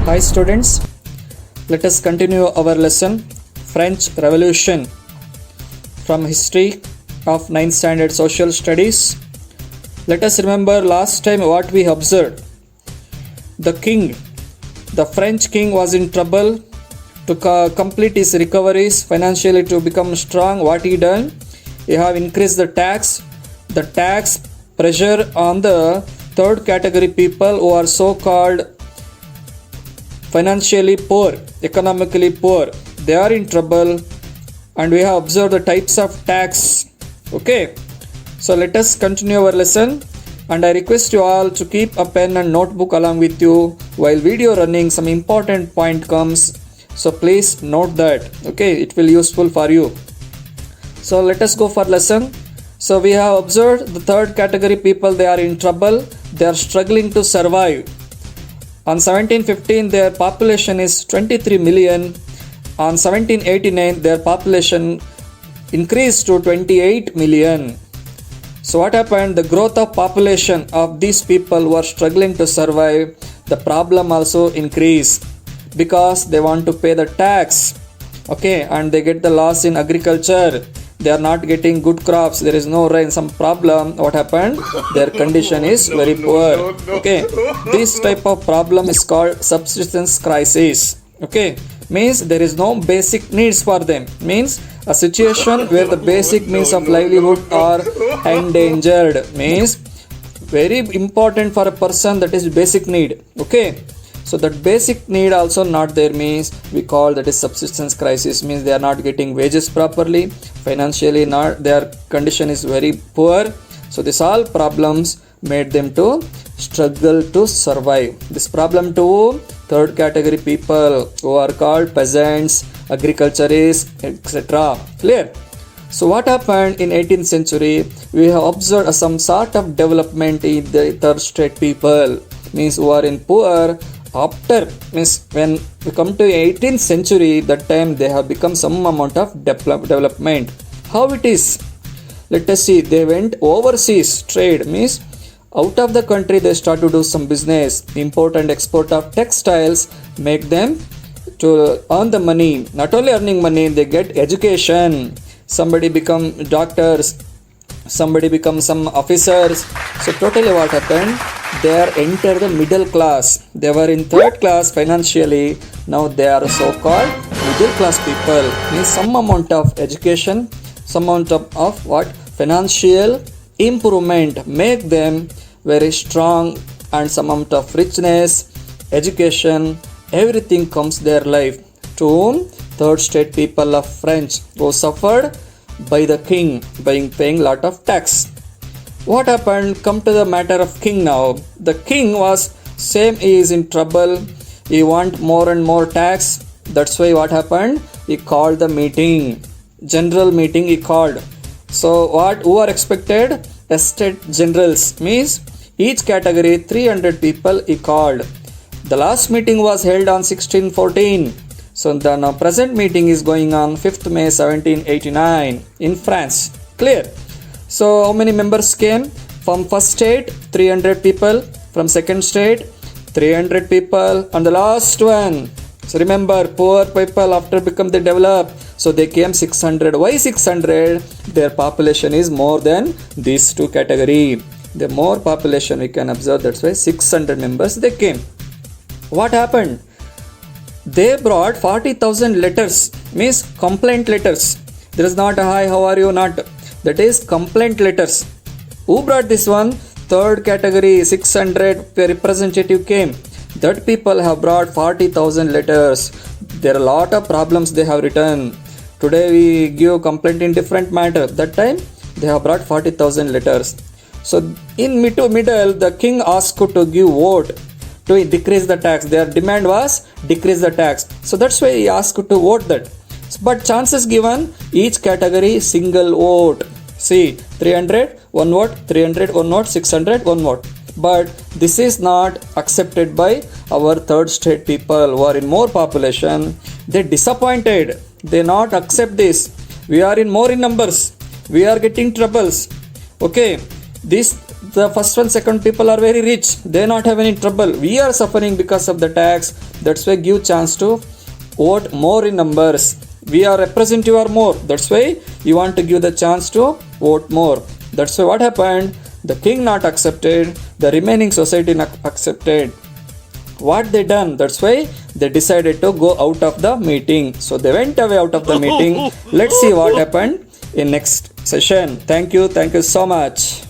Hi students, let us continue our lesson French Revolution from History of 9th Standard Social Studies. Let us remember last time what we observed. The French king was in trouble to complete his recoveries financially to become strong. What he done? He have increased the tax pressure on the third category people who are so called financially poor, economically poor. They are in trouble, and we have observed the types of tax. Okay, so let us continue our lesson, and I request you all to keep a pen and notebook along with you while video running. Some important point comes, so please note that. Okay, it will useful for you. So let us go for lesson. So we have observed the third category people, they are in trouble, they are struggling to survive. On 1715, their population is 23 million. On 1789, their population increased to 28 million. So what happened? The growth of population of these people who are struggling to survive, the problem also increased because they want to pay the tax. Okay, and they get the loss in agriculture. They are not getting good crops, there is no rain, some problem. What happened? Their condition is very poor. Okay, this type of problem is called subsistence crisis. Okay, means there is no basic needs for them, means a situation where the basic means of livelihood are endangered, means very important for a person, that is basic need. Okay, so that basic need also not there, means we call that is subsistence crisis, means they are not getting wages properly, financially not, their condition is very poor. So this all problems made them to struggle to survive. This problem to third category people who are called peasants, agriculturists, etc. Clear? So what happened in 18th century? We have observed some sort of development in the third state people, means who are in poor. After, means when we come to 18th century, that time they have become some amount of development. How it is? Let us see. They went overseas trade, means out of the country they start to do some business, import and export of textiles, make them to earn the money. Not only earning money, they get education. Somebody become doctors, somebody become some officers. So totally what happened? They are enter the middle class. They were in third class financially. Now they are so called middle class people. Means some amount of education, some amount of what? Financial improvement make them very strong, and some amount of richness, education, everything comes their life. To third state people of French who suffered by the king by paying lot of tax. What happened? Come to the matter of king now. The king was same, he is in trouble. He want more and more tax. That's why what happened? He called the meeting. General meeting he called. So what? Who are expected? Estate generals, means each category 300 people he called. The last meeting was held on 1614. So the now present meeting is going on 5th May 1789 in France. Clear? So how many members came? From first state 300 people, from second state 300 people, and the last one. So remember, poor people after become they develop, so they came 600. Why 600? Their population is more than these two category. The more population we can observe, that's why 600 members they came. What happened? They brought 40,000 letters, means complaint letters. There is not a hi, how are you, not. That is complaint letters. Who brought this one? Third category 600 representative came. That people have brought 40,000 letters. There are a lot of problems they have written. Today we give complaint in different matter. That time they have brought 40,000 letters. So in middle the king asked to give vote to decrease the tax. Their demand was decrease the tax. So that's why he asked to vote that. But chances given, each category single vote. See, 300 one vote, 300 one vote, 600 one vote. But this is not accepted by our third state people who are in more population. They disappointed. They not accept this. We are in more in numbers. We are getting troubles. Okay, this the first one, second people are very rich. They not have any trouble. We are suffering because of the tax. That's why give chance to vote more in numbers. We are representative or more. That's why you want to give the chance to vote more. That's why what happened? The king not accepted. The remaining society not accepted. What they done? That's why they decided to go out of the meeting. So they went away out of the meeting. Let's see what happened in next session. Thank you so much.